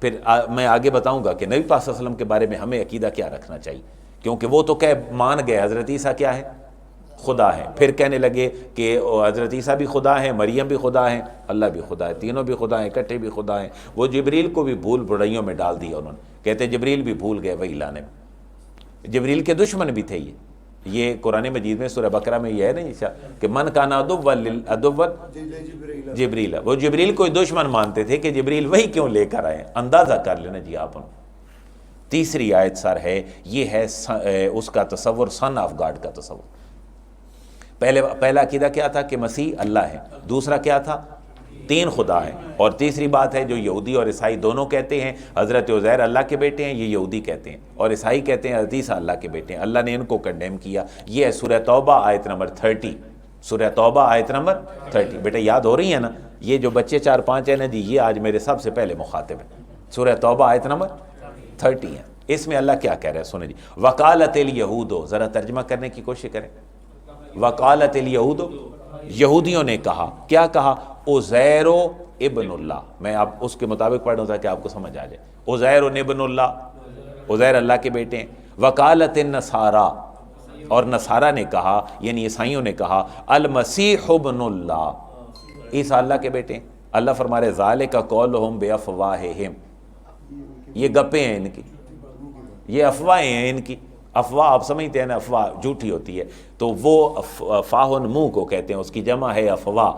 پھر میں آگے بتاؤں گا کہ نبی پاک صلی اللہ علیہ وسلم کے بارے میں ہمیں عقیدہ کیا رکھنا چاہیے، کیونکہ وہ تو مان گئے حضرت عیسیٰ کیا ہے، خدا ہے. پھر کہنے لگے کہ حضرت عیسیٰ بھی خدا ہیں، مریم بھی خدا ہیں، اللہ بھی خدا ہے، تینوں بھی خدا ہیں، اکٹھے بھی خدا ہیں. وہ جبریل کو بھی بھول بھلائیوں میں ڈال دیا انہوں نے. کہتے جبریل بھی بھول گئے وہی لانے میں. جبریل کے دشمن بھی تھے یہ قرآن مجید میں سورہ بقرہ میں یہ ہے نا کہ من کان عدوا جبریل، وہ جبریل کو دشمن مانتے تھے کہ جبریل وہی کیوں لے کر آئے. اندازہ کر لینا جی آپ. تیسری آیت سر ہے، یہ ہے اس کا تصور، سن آف گاڈ کا تصور. پہلا عقیدہ کیا تھا کہ مسیح اللہ ہے، دوسرا کیا تھا، تین خدا ہیں، اور تیسری بات ہے جو یہودی اور عیسائی دونوں کہتے ہیں حضرت عزیر اللہ کے بیٹے ہیں، یہ یہودی کہتے ہیں، اور عیسائی کہتے ہیں حضرت عیسیٰ اللہ کے بیٹے ہیں. اللہ نے ان کو کنڈیم کیا. یہ ہے سورہ توبہ آیت نمبر 30. سورہ توبہ آیت نمبر 30. بیٹا یاد ہو رہی ہے نا؟ یہ جو بچے 4-5 ہیں نا جی، یہ آج میرے سب سے پہلے مخاطب ہیں. سورہ توبہ آیت نمبر 30 ہے. اس میں اللہ کیا کہہ رہا ہے سنیں جی. وقالت الیہود، ذرا ترجمہ کرنے کی کوشش کریں. وقالت الیہود، یہودیوں نے کہا، کیا کہا، عزیر ابن اللہ. میں آپ اس کے مطابق پڑھ رہا ہوں تاکہ آپ کو سمجھ آ جائے. عزیر ابن اللہ، عزیر اللہ کے بیٹے ہیں. وقالت النصارى، اور نصارہ نے کہا یعنی عیسائیوں نے کہا، المسیح ابن اللہ، عیسیٰ اللہ کے بیٹے ہیں. اللہ فرما رہے ذالک قولہم بافواہہم، یہ گپیں ہیں ان کی، یہ افواہیں ہیں ان کی. افواہ آپ سمجھتے ہیں نا، افواہ جھوٹی ہوتی ہے تو وہ فاہن منہ کو کہتے ہیں، اس کی جمع ہے افواہ.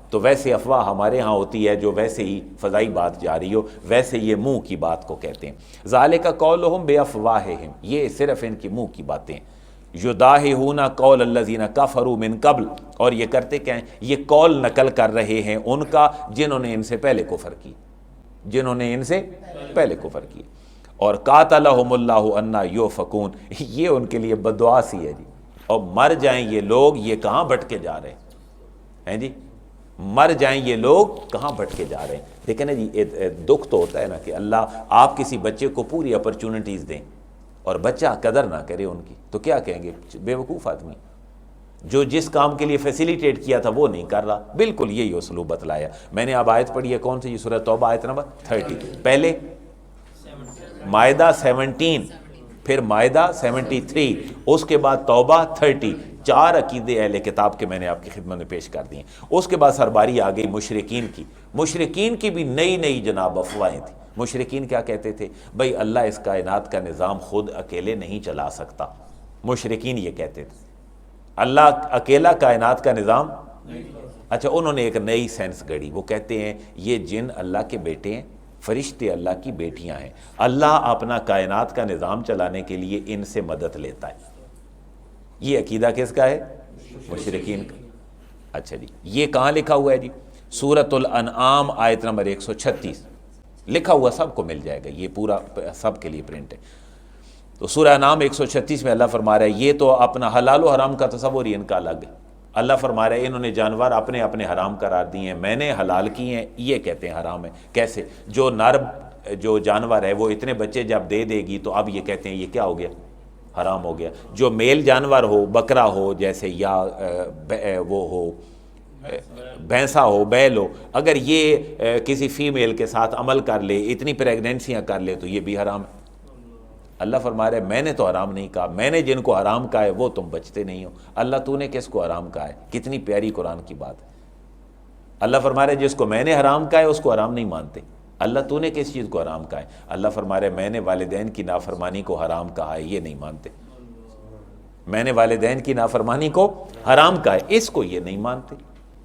تو ویسے افواہ ہمارے ہاں ہوتی ہے جو ویسے ہی فضائی بات جاری ہو، ویسے یہ منہ کی بات کو کہتے ہیں. ذالک قولہم بافواہہم، یہ صرف ان کی منہ کی باتیں. یداہون قول الذین کفروا من قبل، اور یہ کرتے کیا ہیں، یہ قول نقل کر رہے ہیں ان کا جنہوں نے ان سے پہلے کفر کی، جنہوں نے ان سے پہلے کفر کی. اور قاتلہم اللہ انا یؤفکون، یہ ان کے لیے بددعا سی ہے جی. اور مر جائیں یہ لوگ، یہ کہاں بھٹکے جا رہے ہیں جی، مر جائیں یہ لوگ کہاں بھٹکے جا رہے ہیں. لیکن نا جی دکھ تو ہوتا ہے نا کہ اللہ آپ کسی بچے کو پوری اپرچونٹیز دیں اور بچہ قدر نہ کرے ان کی، تو کیا کہیں گے، بے وقوف آدمی. جو جس کام کے لیے فیسیلیٹیٹ کیا تھا وہ نہیں کر رہا. بالکل یہی اسلوب بتلایا. میں نے اب آیت پڑھی ہے کون سی، سورہ توبہ آیت نمبر 30. پہلے مائدہ 17، پھر مائدہ 73، اس کے بعد توبہ 30. 4 عقیدے اہل کتاب کے میں نے آپ کی خدمت میں پیش کر دیے. اس کے بعد سرباری آ گئی مشرکین کی. مشرکین کی بھی نئی نئی جناب افواہیں تھیں. مشرکین کیا کہتے تھے، بھئی اللہ اس کائنات کا نظام خود اکیلے نہیں چلا سکتا. مشرکین یہ کہتے تھے اللہ اکیلا کائنات کا نظام. اچھا انہوں نے ایک نئی سینس گڑی. وہ کہتے ہیں یہ جن اللہ کے بیٹے ہیں، فرشتے اللہ کی بیٹیاں ہیں، اللہ اپنا کائنات کا نظام چلانے کے لیے ان سے مدد لیتا ہے. یہ عقیدہ کس کا ہے، مشرکین کا. اچھا جی یہ کہاں لکھا ہوا ہے جی، سورۃ الانعام آیت نمبر 136 لکھا ہوا، سب کو مل جائے گا، یہ پورا سب کے لیے پرنٹ ہے. تو سورہ انعام 136 میں اللہ فرما رہا ہے یہ تو اپنا حلال و حرام کا تصور ہی ان کا الگ ہے. اللہ فرما رہا ہے انہوں نے جانور اپنے اپنے حرام قرار دیے ہیں، میں نے حلال کیے ہیں، یہ کہتے ہیں حرام ہے. کیسے، جو نر جو جانور ہے وہ اتنے بچے جب دے دے گی تو اب یہ کہتے ہیں یہ کیا ہو گیا، حرام ہو گیا. جو میل جانور ہو، بکرا ہو جیسے، یا وہ ہو بھینسا ہو، بیل ہو، اگر یہ کسی فیمیل کے ساتھ عمل کر لے، اتنی پریگننسیاں کر لے تو یہ بھی حرام ہے. اللہ فرما رہے میں نے تو حرام نہیں کہا، میں نے جن کو حرام کہا ہے وہ تم بچتے نہیں ہو. اللہ تو نے کس کو حرام کہا ہے، کتنی پیاری قرآن کی بات ہے. اللہ فرما رہے جس کو میں نے حرام کہا ہے اس کو حرام نہیں مانتے. اللہ تو نے کس چیز کو حرام کہا ہے، اللہ فرما رہے میں نے والدین کی نافرمانی کو حرام کہا ہے، یہ نہیں مانتے. میں نے والدین کی نافرمانی کو حرام کہا ہے، اس کو یہ نہیں مانتے.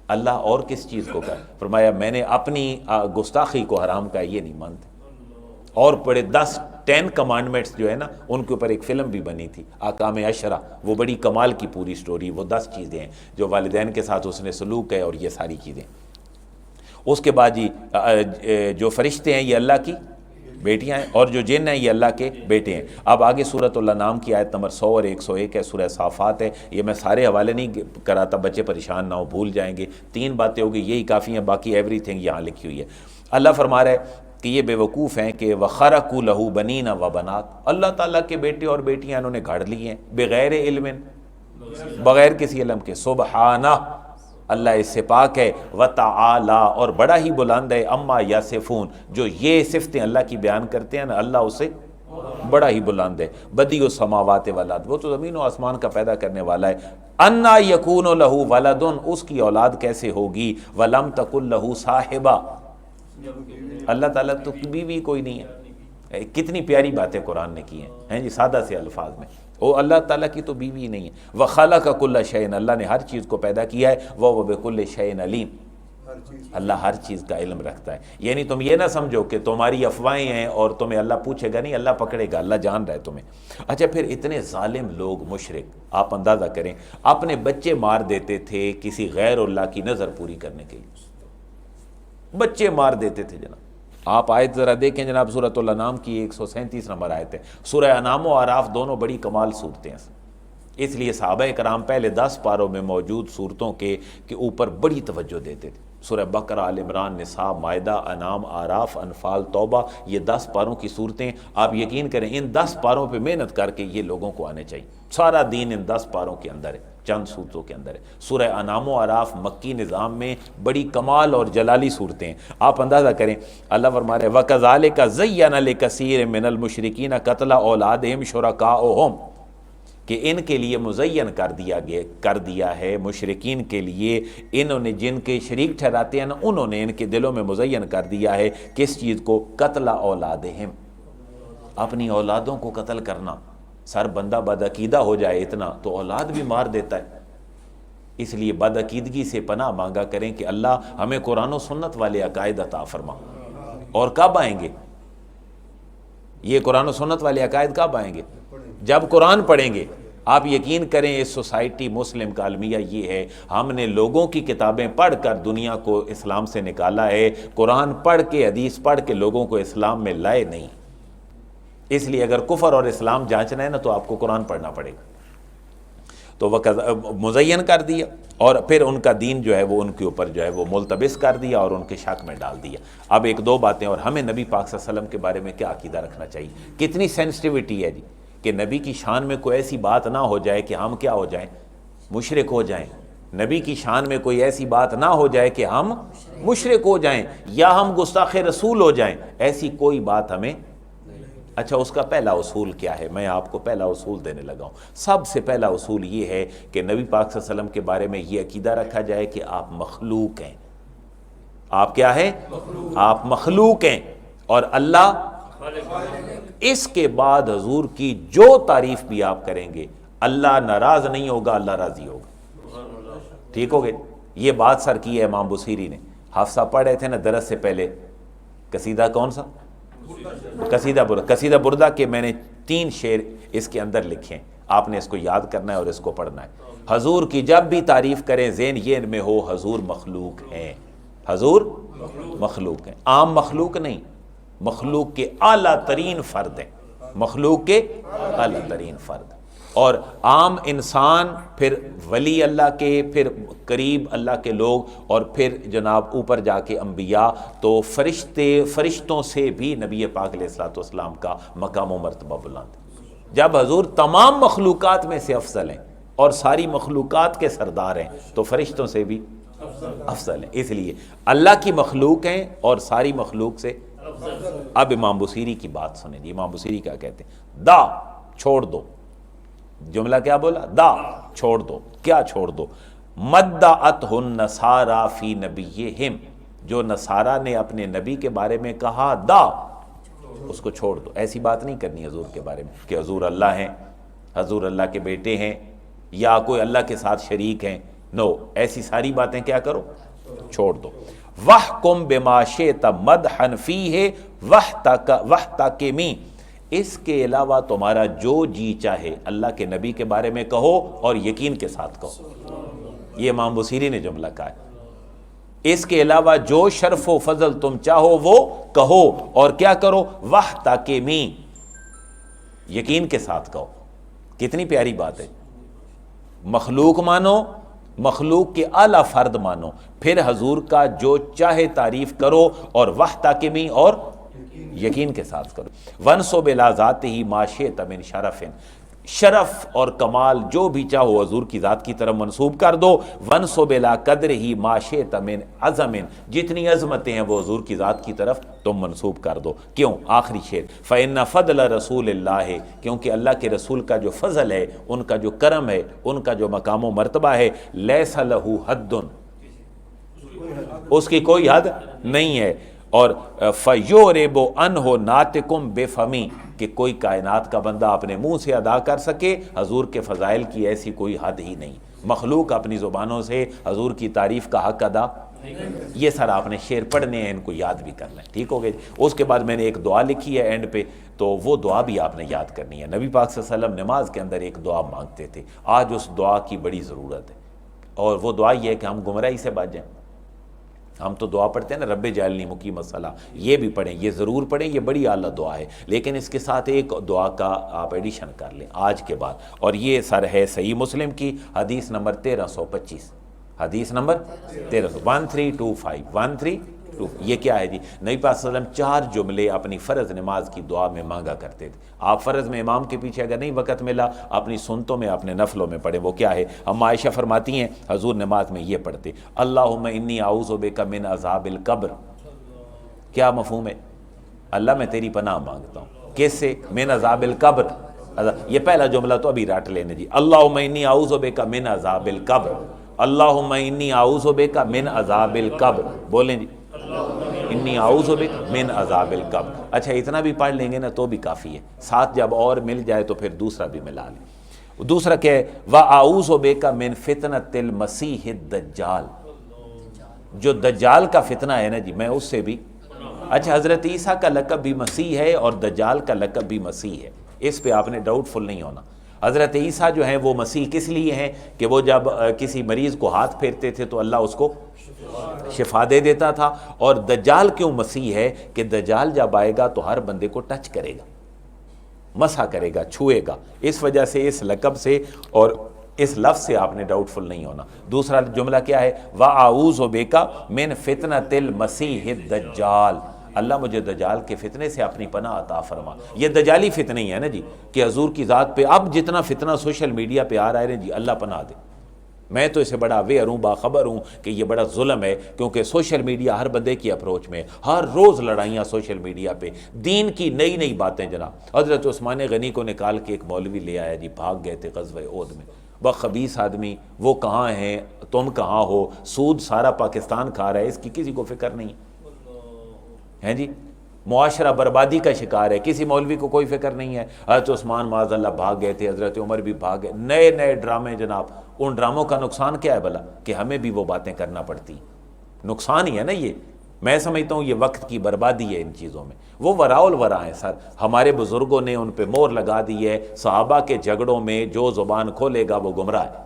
اللہ اور کس چیز کو کہا ہے، فرمایا میں نے اپنی گستاخی کو حرام کہا ہے، یہ نہیں مانتے. اور بڑے 10 کمانڈمنٹس جو ہے نا ان کے اوپر ایک فلم بھی بنی تھی، احکام عشرہ، وہ بڑی کمال کی پوری سٹوری. وہ 10 چیزیں ہیں جو والدین کے ساتھ اس نے سلوک ہے، اور یہ ساری چیزیں. اس کے بعد جی جو فرشتے ہیں یہ اللہ کی بیٹیاں ہیں، اور جو جن ہیں یہ اللہ کے بیٹے ہیں. اب آگے سورۃ الانعام کی آیت نمبر 100 اور 101 ہے، سورہ صافات ہے. یہ میں سارے حوالے نہیں کراتا، بچے پریشان نہ ہو، بھول جائیں گے. 3 باتیں ہوگی یہی کافی ہیں، باقی ایوری تھنگ یہاں لکھی ہوئی ہے. اللہ فرما رہا ہے کہ یہ بے وقوف ہیں کہ وَخَرَقُوا لَهُ بَنِينَ وَبَنَاتٍ، اللہ تعالیٰ کے بیٹے اور بیٹیاں انہوں نے گھڑ لی ہیں، بغیر علم، بغیر کسی علم کے. سبحانہ، اللہ اس سے پاک ہے، وتعالی اور بڑا ہی بلند ہے، اما یصفون جو یہ صفتیں اللہ کی بیان کرتے ہیں نا، اللہ اسے بڑا ہی بلند ہے، بدیع السماوات والارض وہ تو زمین و آسمان کا پیدا کرنے والا ہے، انا یکون لہ ولد اس کی اولاد کیسے ہوگی، ولم تکن لہ صاحبہ اللہ تعالیٰ تو بیوی کوئی نہیں ہے۔ کتنی پیاری باتیں قرآن نے کی ہیں جی سادہ سے الفاظ میں، وہ اللہ تعالیٰ کی تو بیوی نہیں ہے، وخلق کل شیء اللہ نے ہر چیز کو پیدا کیا ہے، وہ بکل شیء علیم اللہ ہر چیز کا علم رکھتا ہے۔ یعنی تم یہ نہ سمجھو کہ تمہاری افواہیں ہیں اور تمہیں اللہ پوچھے گا نہیں، اللہ پکڑے گا، اللہ جان رہا ہے تمہیں۔ اچھا پھر اتنے ظالم لوگ مشرک، آپ اندازہ کریں اپنے بچے مار دیتے تھے کسی غیر اللہ کی نظر پوری کرنے کے لیے، بچے مار دیتے تھے جناب۔ آپ آیت ذرا دیکھیں جناب، سورۃ الانعام کی 137 نمبر آیت ہے۔ سورہ انعام و اعراف دونوں بڑی کمال صورتیں ہیں، اس لیے صحابہ کرام پہلے 10 پاروں میں موجود صورتوں کے اوپر بڑی توجہ دیتے تھے۔ سورہ بقرہ، آل عمران، نساء، مائدہ، انعام، اعراف، انفال، توبہ، یہ 10 پاروں کی صورتیں، آپ یقین کریں ان 10 پاروں پہ محنت کر کے یہ لوگوں کو آنے چاہیے۔ سارا دین ان 10 پاروں کے اندر ہے، چند صورتوں کے اندر ہے۔ سورہ انعام و اعراف مکی نظام میں بڑی کمال اور جلالی صورتیں ہیں، آپ اندازہ کریں اللہ فرما رہے وَكَذَلِكَ زَيَّنَ لِكَثِيرٍ مِّنَ الْمُشْرِكِينَ قَتْلَ أَوْلَادِهِمْ شُرَكَاؤُهُمْ کہ ان کے لیے مزین کر دیا ہے مشرکین کے لیے، انہوں نے جن کے شریک ٹھہراتے ہیں نا انہوں نے ان کے دلوں میں مزین کر دیا ہے کس چیز کو، قتل اولادہم اپنی اولادوں کو قتل کرنا۔ سر بندہ بدعقیدہ ہو جائے اتنا تو اولاد بھی مار دیتا ہے، اس لیے بدعقیدگی سے پناہ مانگا کریں کہ اللہ ہمیں قرآن و سنت والے عقائد عطا فرما۔ اور کب آئیں گے یہ قرآن و سنت والے عقائد؟ کب آئیں گے؟ جب قرآن پڑھیں گے۔ آپ یقین کریں اس سوسائٹی مسلم کا المیہ یہ ہے، ہم نے لوگوں کی کتابیں پڑھ کر دنیا کو اسلام سے نکالا ہے، قرآن پڑھ کے حدیث پڑھ کے لوگوں کو اسلام میں لائے نہیں۔ اس لیے اگر کفر اور اسلام جانچنا ہے نا تو آپ کو قرآن پڑھنا پڑے گا۔ تو وہ مزین کر دیا اور پھر ان کا دین جو ہے وہ ان کے اوپر جو ہے وہ ملتبس کر دیا اور ان کے شک میں ڈال دیا۔ اب ایک دو باتیں، اور ہمیں نبی پاک صلی اللہ علیہ وسلم کے بارے میں کیا عقیدہ رکھنا چاہیے، کتنی سینسٹیوٹی ہے جی کہ نبی کی شان میں کوئی ایسی بات نہ ہو جائے کہ ہم کیا ہو جائیں، مشرک ہو جائیں، نبی کی شان میں کوئی ایسی بات نہ ہو جائے کہ ہم مشرک ہو جائیں یا ہم گستاخ رسول ہو جائیں، ایسی کوئی بات ہمیں۔ اچھا اس کا پہلا اصول کیا ہے؟ میں آپ کو پہلا اصول دینے لگا ہوں۔ سب سے پہلا اصول یہ ہے کہ نبی پاک صلی اللہ علیہ وسلم کے بارے میں یہ عقیدہ رکھا جائے کہ آپ مخلوق ہیں۔ آپ کیا ہیں؟ آپ مخلوق ہیں اور اللہ۔ اس کے بعد حضور کی جو تعریف بھی آپ کریں گے اللہ ناراض نہیں ہوگا، اللہ راضی ہوگا۔ ٹھیک ہو گئے؟ یہ بات سر کی ہے امام بصیری نے۔ حفصہ پڑھ رہے تھے نا درس سے پہلے قصیدہ کون سا؟ قصیدہ بردہ کے میں نے 3 شعر اس کے اندر لکھے ہیں، آپ نے اس کو یاد کرنا ہے اور اس کو پڑھنا ہے۔ حضور کی جب بھی تعریف کریں ذہن یہ میں ہو حضور مخلوق ہیں، حضور مخلوق ہیں، عام مخلوق نہیں، مخلوق کے اعلیٰ ترین فرد ہیں، مخلوق کے اعلیٰ ترین فرد۔ اور عام انسان، پھر ولی اللہ کے، پھر قریب اللہ کے لوگ، اور پھر جناب اوپر جا کے انبیاء، تو فرشتوں سے بھی نبی پاک علیہ الصلوۃ والسلام کا مقام و مرتبہ بلند۔ جب حضور تمام مخلوقات میں سے افضل ہیں اور ساری مخلوقات کے سردار ہیں تو فرشتوں سے بھی افضل ہیں، اس لیے اللہ کی مخلوق ہیں اور ساری مخلوق سے۔ اب امام بصیری کی بات سنیں جی، امام بصیری کیا کہتے ہیں؟ دا چھوڑ دو، جملہ کیا بولا؟ دا چھوڑ دو۔ کیا چھوڑ دو؟ مدعتہ النصارى فی نبیہم، جو نصارہ نے اپنے نبی کے بارے میں کہا دا، اس کو چھوڑ دو۔ ایسی بات نہیں کرنی حضور کے بارے میں کہ حضور اللہ ہیں، حضور اللہ کے بیٹے ہیں یا کوئی اللہ کے ساتھ شریک ہیں، نو، ایسی ساری باتیں کیا کرو؟ چھوڑ دو۔ وَحْكُمْ بِمَا شِئْتَ مَدْحًا فِيهِ وَاحْتَكِمِ، اس کے علاوہ تمہارا جو جی چاہے اللہ کے نبی کے بارے میں کہو اور یقین کے ساتھ کہو۔ یہ امام بصیری نے جملہ کہا ہے۔ اس کے علاوہ جو شرف و فضل تم چاہو وہ کہو اور کیا کرو؟ وَاحْتَكِمِ، یقین کے ساتھ کہو۔ کتنی پیاری بات ہے، مخلوق مانو، مخلوق کے اعلیٰ فرد مانو، پھر حضور کا جو چاہے تعریف کرو اور وَاحْتَكِمِ اور یقین کے ساتھ کرو۔ وَانْسُبْ إِلَىٰ ذَاتِهِ مَا شِئْتَ مِنْ شَرَفٍ، شرف اور کمال جو بھی چاہو حضور کی ذات کی طرف منسوب کر دو، وَنْسُبْ إِلَىٰ قَدْرِهِ مَا شِئْتَ مِنْ عَظَمٍ، جتنی عظمتیں ہیں وہ حضور کی ذات کی طرف تم منسوب کر دو۔ کیوں؟ آخری شعر، فَإِنَّ فَضْلَ رَسُولِ اللَّهِ، کیونکہ اللہ کے رسول کا جو فضل ہے، ان کا جو کرم ہے، ان کا جو مقام و مرتبہ ہے، لَيْسَ لَهُ حَدٌّ، اس کی کوئی حد نہیں ہے۔ اور فَيُعْرِبُ عَنْهُ نَاطِقٌ بِفَمِهِ، کہ کوئی کائنات کا بندہ اپنے منہ سے ادا کر سکے حضور کے فضائل کی ایسی کوئی حد ہی نہیں۔ مخلوق اپنی زبانوں سے حضور کی تعریف کا حق ادا، یہ سر آپ نے شعر پڑھنے ہیں، ان کو یاد بھی کرنا ہے، ٹھیک ہو گئے۔ اس کے بعد میں نے ایک دعا لکھی ہے اینڈ پہ، تو وہ دعا بھی آپ نے یاد کرنی ہے۔ نبی پاک صلی اللہ علیہ وسلم نماز کے اندر ایک دعا مانگتے تھے، آج اس دعا کی بڑی ضرورت ہے، اور وہ دعا یہ ہے کہ ہم گمراہی سے بچ جائیں۔ ہم تو دعا پڑھتے ہیں نا، رب جعلنی مقیم الصلاۃ، یہ بھی پڑھیں، یہ ضرور پڑھیں، یہ بڑی اعلیٰ دعا ہے، لیکن اس کے ساتھ ایک دعا کا آپ ایڈیشن کر لیں آج کے بعد، اور یہ سر ہے صحیح مسلم کی حدیث نمبر 1325، حدیث نمبر 1325، یہ کیا ہے جی؟ نبی پاک صلی اللہ علیہ وسلم 4 جملے اپنی فرض نماز کی دعا میں مانگا کرتے تھے۔ آپ فرض میں امام کے پیچھے اگر نہیں وقت ملا، اپنی سنتوں میں، اپنے نفلوں میں پڑھیں۔ وہ کیا ہے؟ ہم عائشہ فرماتی ہیں حضور نماز میں یہ پڑھتے، اللہم انی اعوذ بک من عذاب القبر۔ کیا مفہوم ہے؟ اللہ میں تیری پناہ مانگتا ہوں، کس سے؟ من عذاب القبر۔ یہ پہلا جملہ تو ابھی رٹ لینے جی، اللہم انی اعوذ بک من عذاب القبر، اللہم انی اعوذ بک من عذاب القبر، بولیں جی، انی اعوذ بک من عذاب القبر۔ اچھا اتنا بھی پڑھ لیں گے نا تو بھی کافی ہے، ساتھ جب اور مل جائے تو پھر دوسرا بھی ملا لیں۔ دوسرا کیا ہے؟ وَأَعُوذُ بِكَ مِن فِتْنَةِ الْمَسِيحِ الدَّجَّالِ، جو دجال کا فتنہ ہے نا جی، میں اس سے بھی۔ اچھا حضرت عیسیٰ کا لقب بھی مسیح ہے اور دجال کا لقب بھی مسیح ہے، اس پہ آپ نے ڈاؤٹ فل نہیں ہونا۔ حضرت عیسیٰ جو ہیں وہ مسیح کس لیے ہیں کہ وہ جب کسی مریض کو ہاتھ پھیرتے تھے تو اللہ اس کو شفا دے دیتا تھا، اور دجال کیوں مسیح ہے کہ دجال جب آئے گا تو ہر بندے کو ٹچ کرے گا، مسح کرے گا، چھوئے گا، اس وجہ سے اس لقب سے اور اس لفظ سے آپ نے ڈاؤٹ فل نہیں ہونا۔ دوسرا جملہ کیا ہے؟ وَأَعُوذُ بِكَ مِن فِتْنَةِ الْمَسِيحِ الدَّجَّالِ، اللہ مجھے دجال کے فتنے سے اپنی پناہ عطا فرما۔ یہ دجالی فتنے ہی ہے نا جی، کہ حضور کی ذات پہ اب جتنا فتنہ سوشل میڈیا پہ آ رہا ہے جی، اللہ پناہ دے۔ میں تو اسے بڑا اویئر ہوں، باخبر ہوں کہ یہ بڑا ظلم ہے، کیونکہ سوشل میڈیا ہر بندے کی اپروچ میں، ہر روز لڑائیاں سوشل میڈیا پہ، دین کی نئی نئی باتیں۔ جناب حضرت عثمان غنی کو نکال کے ایک مولوی لے آیا جی، بھاگ گئے تھے غزوہ احد میں، وہ خبیث آدمی، وہ کہاں ہیں، تم کہاں ہو، سود سارا پاکستان کھا رہا ہے، اس کی کسی کو فکر نہیں ہے جی، معاشرہ بربادی کا شکار ہے، کسی مولوی کو کوئی فکر نہیں ہے۔ حضرت عثمان معاذ اللہ بھاگ گئے تھے، حضرت عمر بھی بھاگ گئے، نئے نئے ڈرامے جناب۔ ان ڈراموں کا نقصان کیا ہے بھلا؟ کہ ہمیں بھی وہ باتیں کرنا پڑتی، نقصان ہی ہے نا یہ۔ میں سمجھتا ہوں یہ وقت کی بربادی ہے ان چیزوں میں۔ وہ وراء الورا ہیں سر، ہمارے بزرگوں نے ان پہ مہر لگا دی ہے، صحابہ کے جھگڑوں میں جو زبان کھولے گا وہ گمراہ ہے۔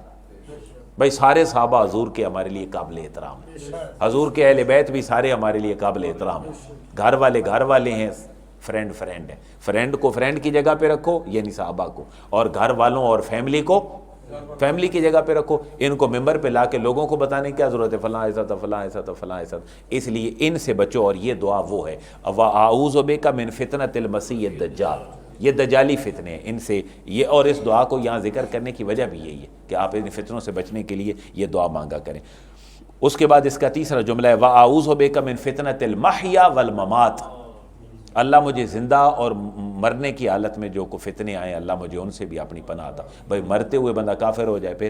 بھائی سارے صحابہ حضور کے ہمارے لیے قابل احترام ہیں، حضور کے اہل بیت بھی سارے ہمارے لیے قابل احترام ہیں، گھر والے ہیں، فرینڈ ہے، فرینڈ کو فرینڈ کی جگہ پہ رکھو یعنی صحابہ کو، اور گھر والوں اور فیملی کو فیملی کی جگہ پہ رکھو۔ ان کو ممبر پہ لا کے لوگوں کو بتانے کی کیا ضرورت ہے، فلاں ایسا تھا، فلاں ایسا تھا، فلاں ایسا تھا۔ اس لیے ان سے بچو، اور یہ دعا وہ ہے، وَأَعُوذُ بِكَ مِن فِتْنَةِ الْمَسِيحِ الدَّجَّالِ، یہ دجالی فتنے ہیں ان سے یہ، اور اس دعا کو یہاں ذکر کرنے کی وجہ بھی یہی ہے کہ آپ ان فتنوں سے بچنے کے لیے یہ دعا مانگا کریں۔ اس کے بعد اس کا تیسرا جملہ ہے وَأَعُوذُ بِكَ مِن فِتْنَةِ الْمَحْيَا وَالْمَمَاتِ، اللہ مجھے زندہ اور مرنے کی حالت میں جو کو فتنے آئیں، اللہ مجھے ان سے بھی اپنی پناہ عطا۔ بھائی مرتے ہوئے بندہ کافر ہو جائے، پھر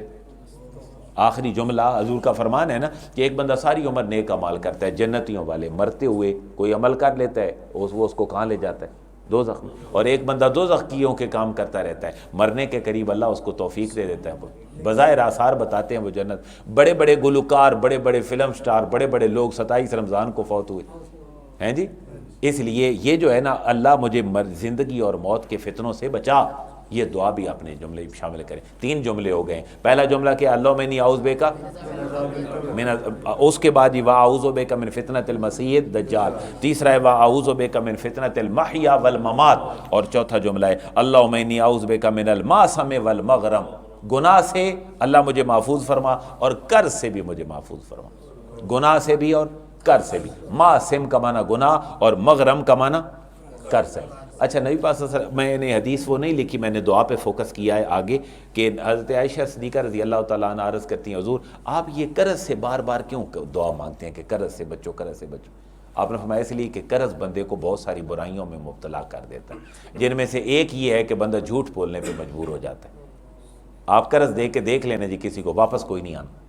آخری جملہ حضور کا فرمان ہے نا کہ ایک بندہ ساری عمر نیک عمل کرتا ہے، جنتیوں والے، مرتے ہوئے کوئی عمل کر لیتا ہے، وہ اس کو کہاں لے جاتا ہے؟ دوزخ میں۔ اور ایک بندہ دوزخ کیوں کے کام کرتا رہتا ہے، مرنے کے قریب اللہ اس کو توفیق دے دیتا ہے، بظاہر آثار بتاتے ہیں وہ جنت۔ بڑے بڑے گلوکار، بڑے بڑے فلم سٹار، بڑے بڑے لوگ 27 رمضان کو فوت ہوئے ہیں جی۔ اس لیے یہ جو ہے نا، اللہ مجھے زندگی اور موت کے فتنوں سے بچا، یہ دعا بھی اپنے جملے شامل کریں۔ 3 جملے ہو گئے۔ پہلا جملہ کیا؟ اللہم انی اعوذ بک من، اس کے بعد واعوذ بک من فتنۃ المسیح الدجال، تیسرا ہے واعوذ بک من فتنۃ المحیا والممات، اور چوتھا جملہ ہے اللہم انی اعوذ بک من الماسم والمغرم، گناہ سے اللہ مجھے محفوظ فرما اور قرض سے بھی مجھے محفوظ فرما، گناہ سے بھی اور قرض سے بھی۔ ماسم کا معنی گناہ اور مغرم کا معنی قرض ہے۔ اچھا نبی پاک صلی اللہ علیہ وسلم، میں نے حدیث وہ نہیں لکھی، میں نے دعا پہ فوکس کیا ہے آگے، کہ حضرت عائشہ صدیقہ رضی اللہ تعالیٰ عنہ عرض کرتی ہیں حضور آپ یہ قرض سے بار بار کیوں دعا مانگتے ہیں کہ قرض سے بچو، قرض سے بچو؟ آپ نے فرمایا اس لیے کہ قرض بندے کو بہت ساری برائیوں میں مبتلا کر دیتا ہے، جن میں سے ایک یہ ہے کہ بندہ جھوٹ بولنے پہ مجبور ہو جاتا ہے۔ آپ قرض دے کے دیکھ لینا جی کسی کو، واپس کوئی نہیں آنا،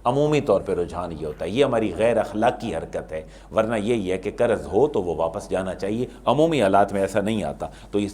عمومی طور پہ رجحان یہ ہوتا ہے، یہ ہماری غیر اخلاقی حرکت ہے، ورنہ یہی ہے کہ قرض ہو تو وہ واپس جانا چاہیے، عمومی حالات میں ایسا نہیں آتا۔ تو اس